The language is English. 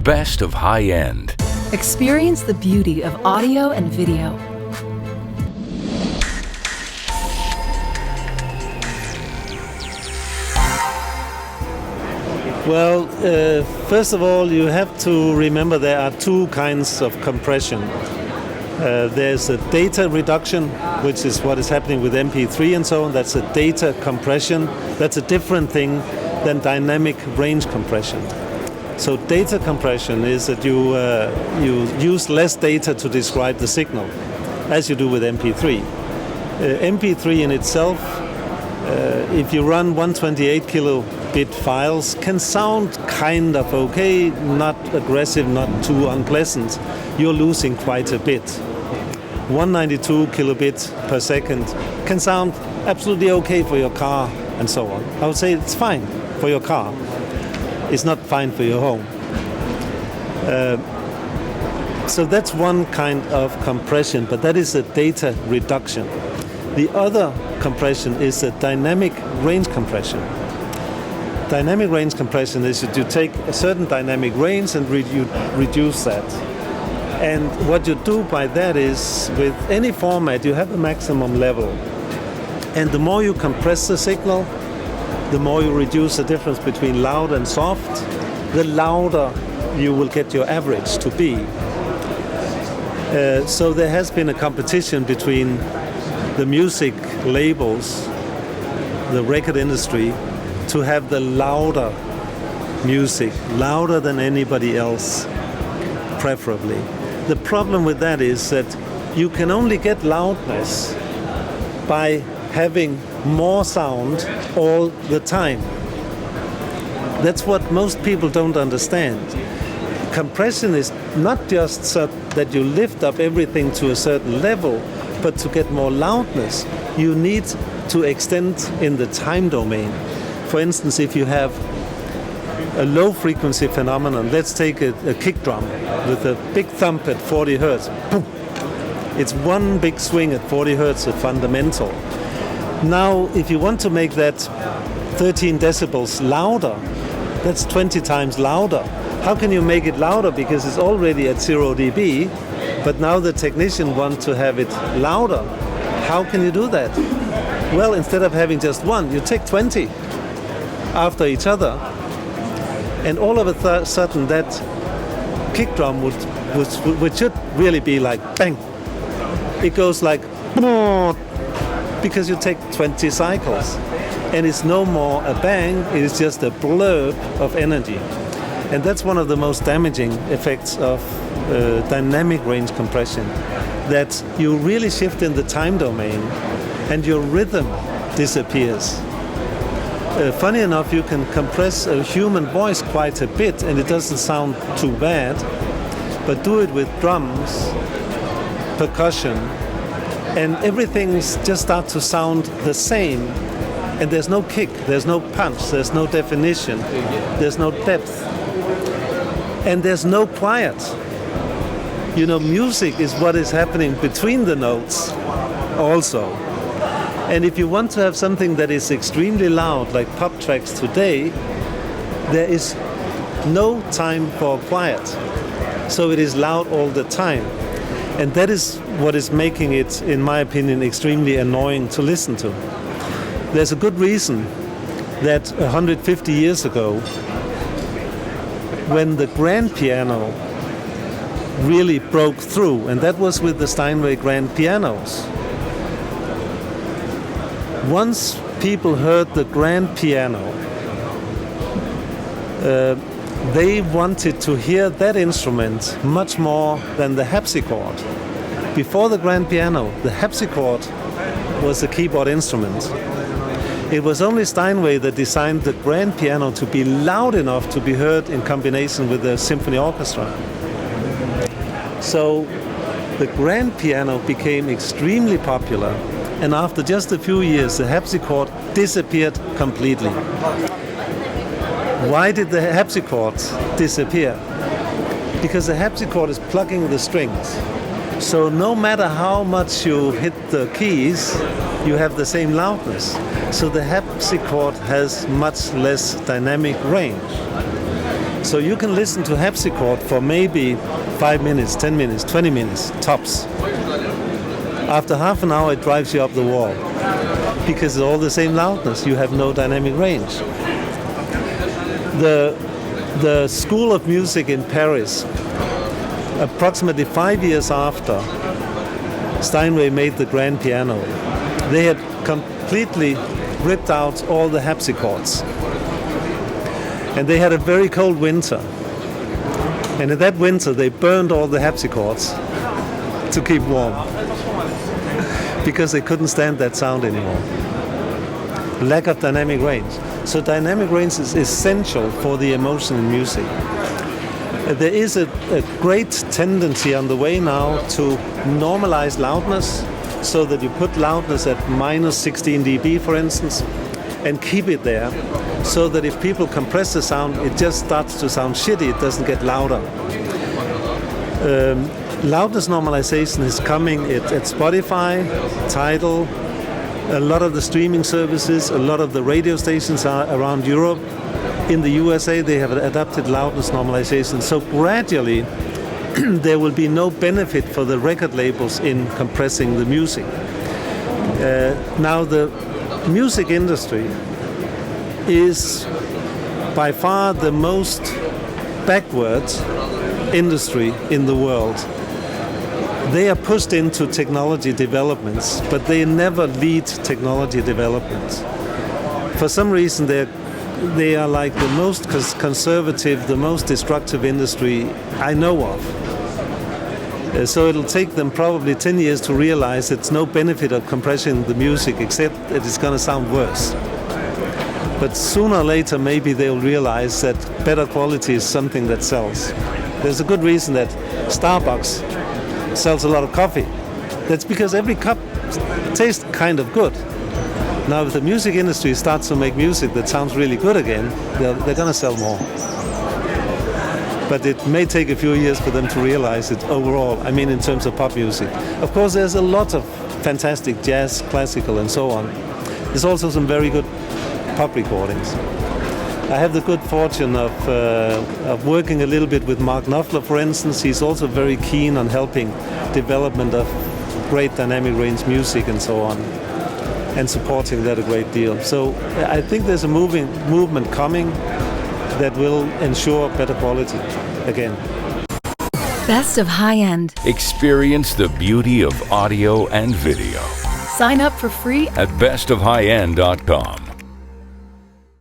best of high-end. Experience the beauty of audio and video. Well, first of all, you have to remember there are two kinds of compression. There's a data reduction, which is what is happening with MP3 and so on. That's a data compression. That's a different thing than dynamic range compression. So data compression is that you use less data to describe the signal, as you do with MP3. MP3 in itself, if you run 128 kilobit files, can sound kind of okay, not aggressive, not too unpleasant. You're losing quite a bit. 192 kilobits per second can sound absolutely okay for your car and so on. I would say it's fine for your car. It's not fine for your home. So that's one kind of compression, but that is a data reduction. The other compression is a dynamic range compression. Dynamic range compression is that you take a certain dynamic range and you reduce that. And what you do by that is, with any format, you have a maximum level. And the more you compress the signal, the more you reduce the difference between loud and soft, the louder you will get your average to be. So there has been a competition between the music labels, the record industry, to have the louder music, louder than anybody else, preferably. The problem with that is that you can only get loudness by having more sound all the time. That's what most people don't understand. Compression is not just so that you lift up everything to a certain level, but to get more loudness, you need to extend in the time domain. For instance, if you have a low frequency phenomenon, let's take a kick drum with a big thump at 40 hertz. Boom. It's one big swing at 40 hertz, a fundamental. Now, if you want to make that 13 decibels louder, that's 20 times louder. How can you make it louder? Because it's already at 0 dB, but now the technician wants to have it louder. How can you do that? Well, instead of having just one, you take 20 after each other, and all of a sudden that kick drum which should really be like bang, it goes like because you take 20 cycles, and it's no more a bang, it's just a blurb of energy. And that's one of the most damaging effects of dynamic range compression, that you really shift in the time domain and your rhythm disappears. Funny enough, you can compress a human voice quite a bit and it doesn't sound too bad, but do it with drums, percussion, and everything just starts to sound the same. And there's no kick, there's no punch, there's no definition, there's no depth, and there's no quiet. You know, music is what is happening between the notes also. And if you want to have something that is extremely loud, like pop tracks today, there is no time for quiet. So it is loud all the time. And that is what is making it, in my opinion, extremely annoying to listen to. There's a good reason that 150 years ago, when the grand piano really broke through, and that was with the Steinway grand pianos. Once people heard the grand piano, they wanted to hear that instrument much more than the harpsichord. Before the grand piano, the harpsichord was the keyboard instrument. It was only Steinway that designed the grand piano to be loud enough to be heard in combination with the symphony orchestra. So the grand piano became extremely popular, and after just a few years the harpsichord disappeared completely. Why did the harpsichord disappear? Because the harpsichord is plugging the strings. So no matter how much you hit the keys, you have the same loudness. So the harpsichord has much less dynamic range. So you can listen to harpsichord for maybe 5 minutes, 10 minutes, 20 minutes, tops. After half an hour, it drives you up the wall because it's all the same loudness. You have no dynamic range. The School of Music in Paris, approximately 5 years after Steinway made the grand piano, they had completely ripped out all the harpsichords. And they had a very cold winter. And in that winter, they burned all the harpsichords to keep warm because they couldn't stand that sound anymore. Lack of dynamic range. So dynamic range is essential for the emotion in music. There is a great tendency on the way now to normalize loudness so that you put loudness at minus 16 dB, for instance, and keep it there so that if people compress the sound, it just starts to sound shitty, it doesn't get louder. Loudness normalization is coming at Spotify, Tidal, a lot of the streaming services, a lot of the radio stations are around Europe. In the USA, they have adopted loudness normalization. So gradually, there will be no benefit for the record labels in compressing the music. Now, the music industry is by far the most backward industry in the world. They are pushed into technology developments, but they never lead technology development. For some reason, they are like the most conservative, the most destructive industry I know of. So it'll take them probably 10 years to realize it's no benefit of compressing the music except that it's going to sound worse. But sooner or later, maybe they'll realize that better quality is something that sells. There's a good reason that Starbucks sells a lot of coffee. That's because every cup tastes kind of good. Now, if the music industry starts to make music that sounds really good again, they're going to sell more. But it may take a few years for them to realize it overall, I mean in terms of pop music. Of course, there's a lot of fantastic jazz, classical, and so on. There's also some very good pop recordings. I have the good fortune of working a little bit with Mark Knopfler, for instance. He's also very keen on helping development of great dynamic range music and so on, and supporting that a great deal. So I think there's a movement coming that will ensure better quality again. Best of high-end. Experience the beauty of audio and video Sign up for free at bestofhighend.com.